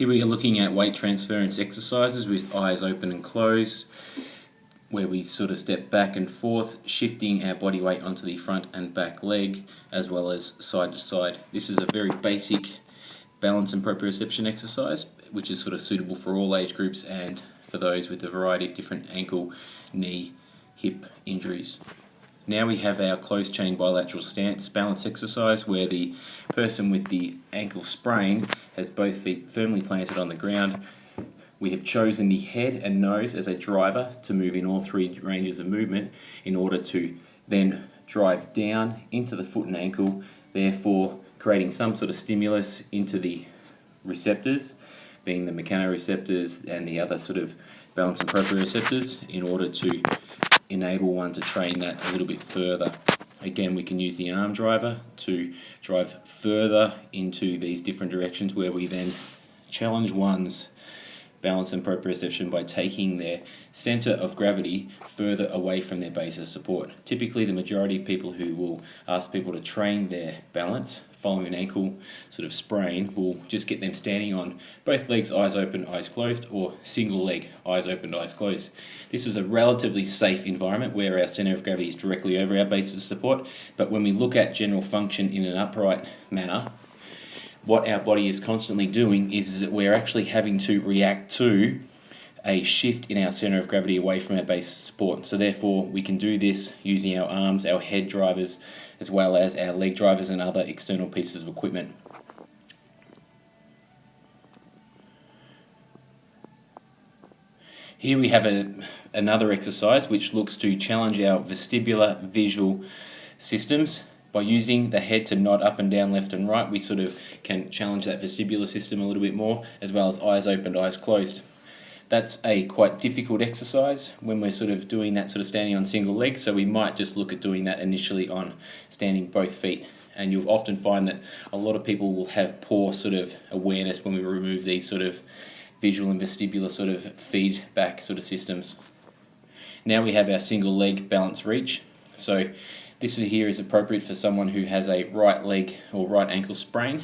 Here we are looking at weight transference exercises with eyes open and closed, where we sort of step back and forth, shifting our body weight onto the front and back leg, as well as side to side. This is a very basic balance and proprioception exercise, which is sort of suitable for all age groups and for those with a variety of different ankle, knee, hip injuries. Now we have our closed chain bilateral stance balance exercise, where the person with the ankle sprain has both feet firmly planted on the ground. We have chosen the head and nose as a driver to move in all three ranges of movement in order to then drive down into the foot and ankle, therefore creating some sort of stimulus into the receptors, being the mechanoreceptors and the other sort of balance and proprioceptors, in order to enable one to train that a little bit further. Again, we can use the arm driver to drive further into these different directions, where we then challenge one's balance and proprioception by taking their center of gravity further away from their base of support. Typically, the majority of people who will ask people to train their balance following an ankle sort of sprain will just get them standing on both legs, eyes open, eyes closed, or single leg, eyes open, eyes closed. This is a relatively safe environment where our center of gravity is directly over our base of support, but when we look at general function in an upright manner, what our body is constantly doing is that we're actually having to react to a shift in our center of gravity away from our base of support. So therefore, we can do this using our arms, our head drivers, as well as our leg drivers and other external pieces of equipment. Here we have another exercise which looks to challenge our vestibular visual systems. By using the head to nod up and down, left and right, we sort of can challenge that vestibular system a little bit more, as well as eyes open, eyes closed. That's a quite difficult exercise when we're sort of doing that sort of standing on single legs, so we might just look at doing that initially on standing both feet. And you'll often find that a lot of people will have poor sort of awareness when we remove these sort of visual and vestibular sort of feedback sort of systems. Now we have our single leg balance reach. So this here is appropriate for someone who has a right leg or right ankle sprain.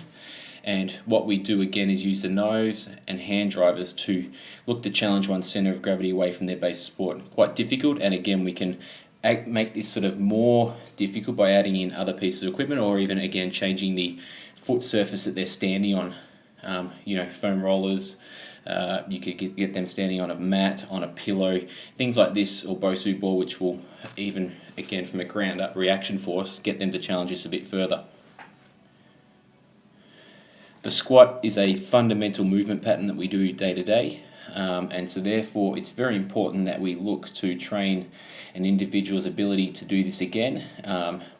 And what we do again is use the nose and hand drivers to look to challenge one's center of gravity away from their base of support. Quite difficult, and again we can make this sort of more difficult by adding in other pieces of equipment, or even again changing the foot surface that they're standing on. Foam rollers. You could get them standing on a mat, on a pillow, things like this, or Bosu ball, which will even, again from a ground up reaction force, get them to challenge us a bit further. The squat is a fundamental movement pattern that we do day to day, and so therefore it's very important that we look to train an individual's ability to do this again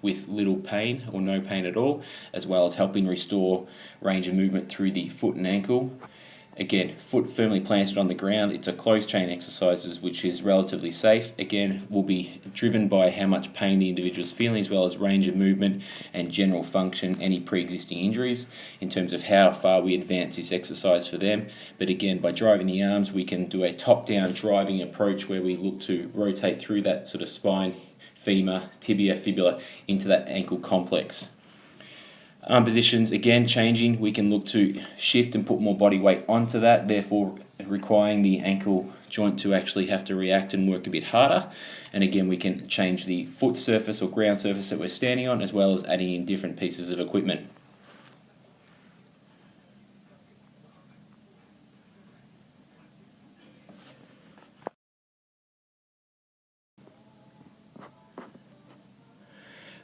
with little pain or no pain at all, as well as helping restore range of movement through the foot and ankle. Again, foot firmly planted on the ground. It's a closed chain exercises, which is relatively safe. Again, will be driven by how much pain the individual is feeling, as well as range of movement and general function, any pre-existing injuries, in terms of how far we advance this exercise for them. But again, by driving the arms, we can do a top-down driving approach where we look to rotate through that sort of spine, femur, tibia, fibula into that ankle complex. Arm positions, again, changing. We can look to shift and put more body weight onto that, therefore requiring the ankle joint to actually have to react and work a bit harder. And again, we can change the foot surface or ground surface that we're standing on, as well as adding in different pieces of equipment.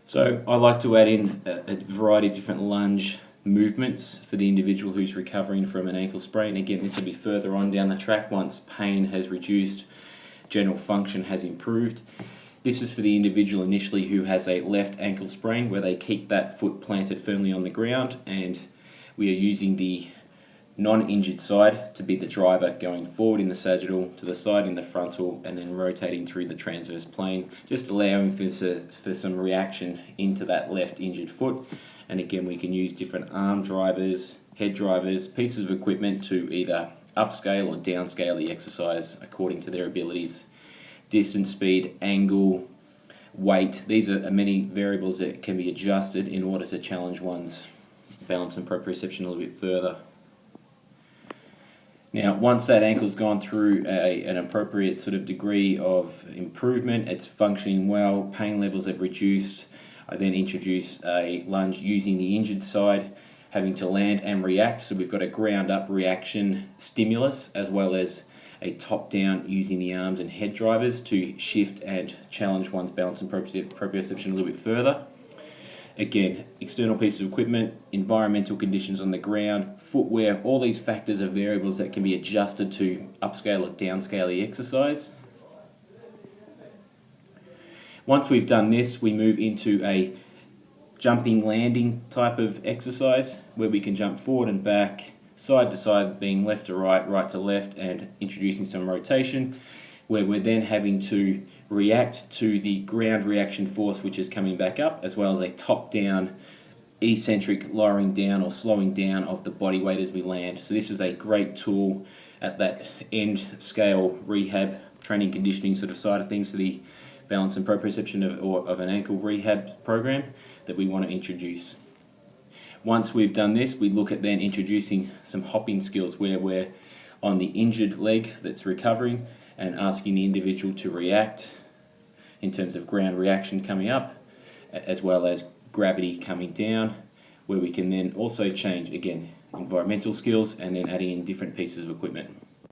So I like to add in a variety of different lunge movements for the individual who's recovering from an ankle sprain. Again, this will be further on down the track once pain has reduced, general function has improved. This is for the individual initially who has a left ankle sprain, where they keep that foot planted firmly on the ground, and we are using the non-injured side to be the driver, going forward in the sagittal, to the side in the frontal, and then rotating through the transverse plane, just allowing for some reaction into that left injured foot. And again, we can use different arm drivers, head drivers, pieces of equipment to either upscale or downscale the exercise according to their abilities. Distance, speed, angle, weight, these are many variables that can be adjusted in order to challenge one's balance and proprioception a little bit further. Now, once that ankle's gone through an appropriate sort of degree of improvement, it's functioning well, pain levels have reduced, I then introduce a lunge using the injured side, having to land and react. So we've got a ground up reaction stimulus as well as a top down using the arms and head drivers to shift and challenge one's balance and proprioception a little bit further. Again, external pieces of equipment, environmental conditions on the ground, footwear, all these factors are variables that can be adjusted to upscale or downscale the exercise. Once we've done this, we move into a jumping landing type of exercise where we can jump forward and back, side to side, being left to right, right to left, and introducing some rotation, where we're then having to react to the ground reaction force which is coming back up, as well as a top-down eccentric lowering down or slowing down of the body weight as we land. So this is a great tool at that end scale rehab, training conditioning sort of side of things for the balance and proprioception of an ankle rehab program that we want to introduce. Once we've done this, we look at then introducing some hopping skills where we're on the injured leg that's recovering and asking the individual to react in terms of ground reaction coming up, as well as gravity coming down, where we can then also change, again, environmental skills and then adding in different pieces of equipment.